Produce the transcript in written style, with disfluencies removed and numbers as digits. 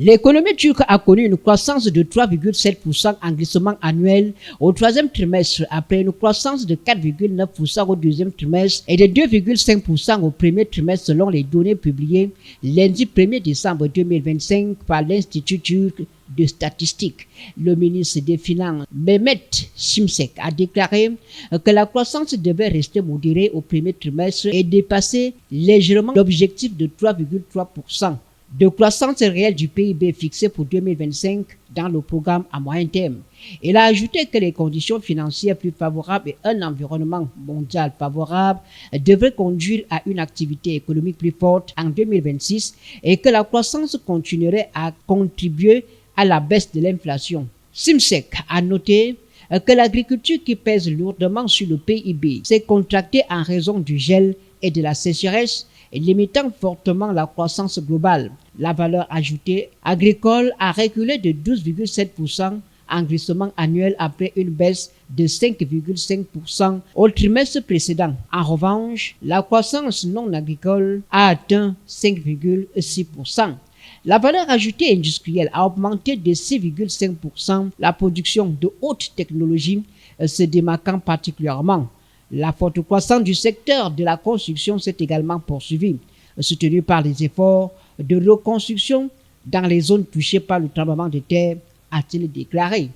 L'économie turque a connu une croissance de 3,7% en glissement annuel au troisième trimestre après une croissance de 4,9% au deuxième trimestre et de 2,5% au premier trimestre selon les données publiées lundi 1er décembre 2025 par l'Institut turc de statistique. Le ministre des Finances, Mehmet Şimşek, a déclaré que la croissance devait rester modérée au premier trimestre et dépasser légèrement l'objectif de 3,3% de croissance réelle du PIB fixé pour 2025 dans le programme à moyen terme. Il a ajouté que les conditions financières plus favorables et un environnement mondial favorable devraient conduire à une activité économique plus forte en 2026 et que la croissance continuerait à contribuer à la baisse de l'inflation. Şimşek a noté que l'agriculture qui pèse lourdement sur le PIB s'est contractée en raison du gel et de la sécheresse, limitant fortement la croissance globale. La valeur ajoutée agricole a reculé de 12,7% en glissement annuel après une baisse de 5,5% au trimestre précédent. En revanche, la croissance non agricole a atteint 5,6%. La valeur ajoutée industrielle a augmenté de 6,5%, la production de haute technologie se démarquant particulièrement. La forte croissance du secteur de la construction s'est également poursuivie, soutenue par les efforts de reconstruction dans les zones touchées par le tremblement de terre, a-t-il déclaré.